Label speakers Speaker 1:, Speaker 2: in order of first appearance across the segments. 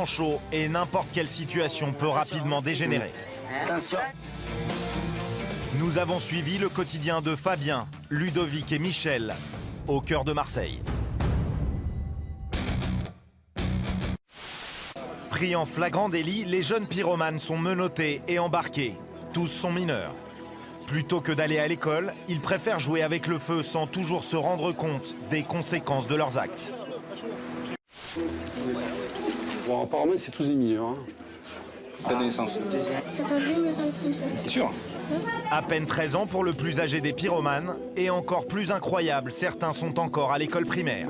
Speaker 1: chaud et n'importe quelle situation peut rapidement dégénérer.
Speaker 2: Attention.
Speaker 1: Nous avons suivi le quotidien de Fabien, Ludovic et Michel, au cœur de Marseille. Pris en flagrant délit, les jeunes pyromanes sont menottés et embarqués. Tous sont mineurs. Plutôt que d'aller à l'école, ils préfèrent jouer avec le feu sans toujours se rendre compte des conséquences de leurs actes.
Speaker 3: Bon, apparemment, c'est tous des mineurs. Hein.
Speaker 4: Date de naissance.
Speaker 5: C'est pas lui, mais ça va être comme ça.
Speaker 4: T'es sûr?
Speaker 1: À peine 13 ans pour le plus âgé des pyromanes, et encore plus incroyable, certains sont encore à l'école primaire.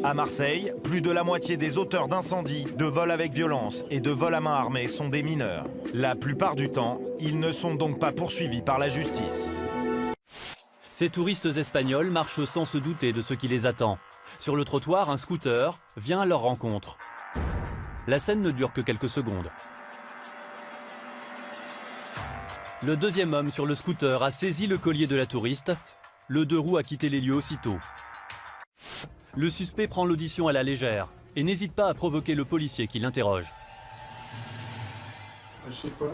Speaker 1: À Marseille, plus de la moitié des auteurs d'incendies, de vols avec violence et de vols à main armée sont des mineurs. La plupart du temps, ils ne sont donc pas poursuivis par la justice.
Speaker 6: Ces touristes espagnols marchent sans se douter de ce qui les attend. Sur le trottoir, un scooter vient à leur rencontre. La scène ne dure que quelques secondes. Le deuxième homme sur le scooter a saisi le collier de la touriste. Le deux roues a quitté les lieux aussitôt. Le suspect prend l'audition à la légère et n'hésite pas à provoquer le policier qui l'interroge.
Speaker 3: Je sais pas.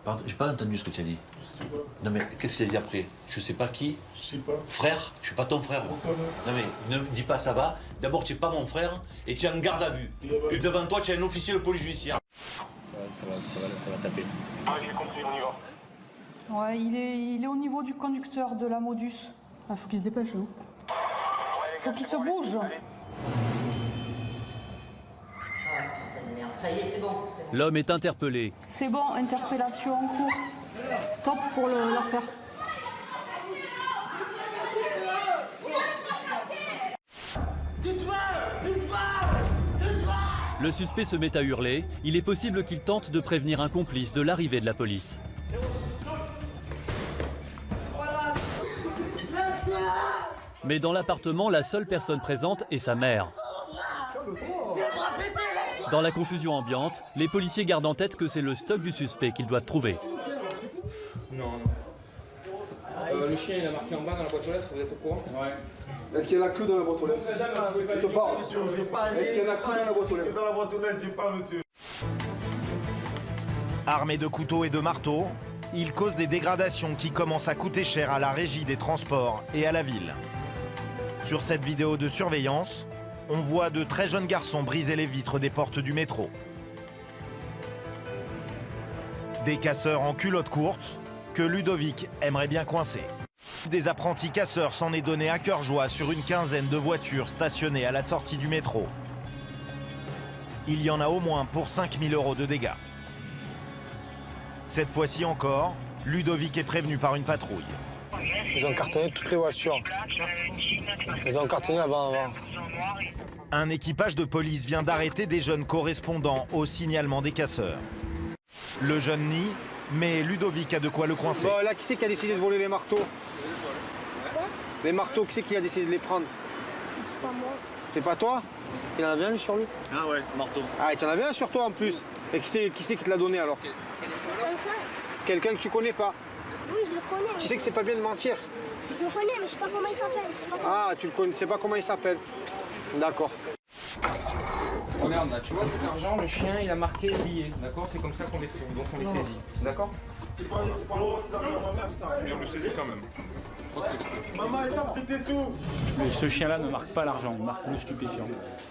Speaker 7: Pardon, j'ai pas entendu ce que tu as dit.
Speaker 3: Je sais pas.
Speaker 7: Non mais qu'est-ce que tu as dit après? Je sais pas qui?
Speaker 3: Je sais pas.
Speaker 7: Frère? Je suis pas ton frère.
Speaker 3: Ça va.
Speaker 7: Non mais ne me dis pas ça va. D'abord tu es pas mon frère et tu es en garde à vue. Et devant toi tu as un officier de police judiciaire.
Speaker 4: Ça va taper.
Speaker 8: Ah, j'ai compris, on y va.
Speaker 9: Ouais, il est au niveau du conducteur de la Modus. Ah, faut qu'il se dépêche, hein. Faut qu'il se bouge.
Speaker 2: Ça y est, c'est bon.
Speaker 6: L'homme est interpellé.
Speaker 9: C'est bon, interpellation en cours. Top pour l'affaire.
Speaker 6: Le suspect se met à hurler. Il est possible qu'il tente de prévenir un complice de l'arrivée de la police. Mais dans l'appartement, la seule personne présente est sa mère. Dans la confusion ambiante, les policiers gardent en tête que c'est le stock du suspect qu'ils doivent trouver.
Speaker 4: Non. Le chien il a marqué en bas dans la boîte aux lettres, vous êtes au courant? Ouais.
Speaker 3: Est-ce qu'il y a la queue dans la boîte aux lettres? Je te parle. Est-ce qu'il y a la queue dans la boîte aux lettres?
Speaker 8: Dans la boîte aux lettres, j'ai pas, monsieur.
Speaker 1: Armés de couteaux et de marteaux, ils causent des dégradations qui commencent à coûter cher à la régie des transports et à la ville. Sur cette vidéo de surveillance, on voit de très jeunes garçons briser les vitres des portes du métro. Des casseurs en culotte courte que Ludovic aimerait bien coincer. Des apprentis casseurs s'en est donné à cœur joie sur une quinzaine de voitures stationnées à la sortie du métro. Il y en a au moins pour 5 000 € de dégâts. Cette fois-ci encore, Ludovic est prévenu par une patrouille.
Speaker 10: Ils ont cartonné toutes les voitures. Ils ont cartonné avant.
Speaker 1: Un équipage de police vient d'arrêter des jeunes correspondant au signalement des casseurs. Le jeune nie, mais Ludovic a de quoi le coincer.
Speaker 10: Bon, là, qui c'est qui a décidé de voler les marteaux? Les marteaux, qui c'est qui a décidé de les prendre?
Speaker 5: C'est pas moi.
Speaker 10: C'est pas toi? Il en avait un lui, sur lui?
Speaker 8: Ah ouais, marteau.
Speaker 10: Ah, tu en avais un sur toi en plus. Et qui c'est qui te l'a donné alors? Quelqu'un que tu connais pas?
Speaker 5: Oui, je le connais.
Speaker 10: Tu sais que c'est pas bien de mentir.
Speaker 5: Je le connais, mais je sais pas comment il s'appelle.
Speaker 10: Ah, tu le connais, sais pas comment il s'appelle. D'accord.
Speaker 4: Regarde là, tu vois cet argent, le chien il a marqué billet, d'accord? C'est comme ça qu'on les trouve, donc on les saisit, d'accord?
Speaker 8: Mais on le saisit quand même.
Speaker 4: Maman, elle t'a pris tes sous! Ce chien-là ne marque pas l'argent, il marque le stupéfiant.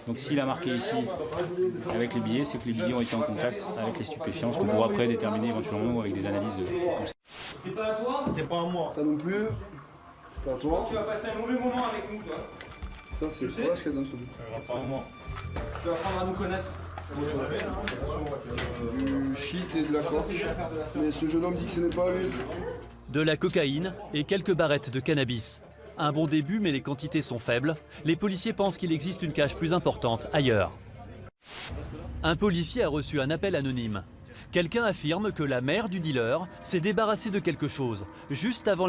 Speaker 4: Donc s'il a marqué ici avec les billets, c'est que les billets ont été en contact avec les stupéfiants, ce qu'on pourra après déterminer éventuellement avec des analyses poussées. C'est pas à toi?
Speaker 8: C'est pas à moi.
Speaker 3: Ça non plus. C'est pas à toi.
Speaker 4: Tu vas passer un mauvais moment avec nous, toi.
Speaker 3: Ça, c'est quoi ce qu'il y a dans ce truc?
Speaker 8: C'est pas à moi.
Speaker 4: Tu vas apprendre à nous connaître.
Speaker 3: Du shit et de la coke. Mais ce jeune homme dit que ce n'est pas lui.
Speaker 6: De la cocaïne et quelques barrettes de cannabis. Un bon début, mais les quantités sont faibles. Les policiers pensent qu'il existe une cache plus importante ailleurs. Un policier a reçu un appel anonyme. Quelqu'un affirme que la mère du dealer s'est débarrassée de quelque chose juste avant la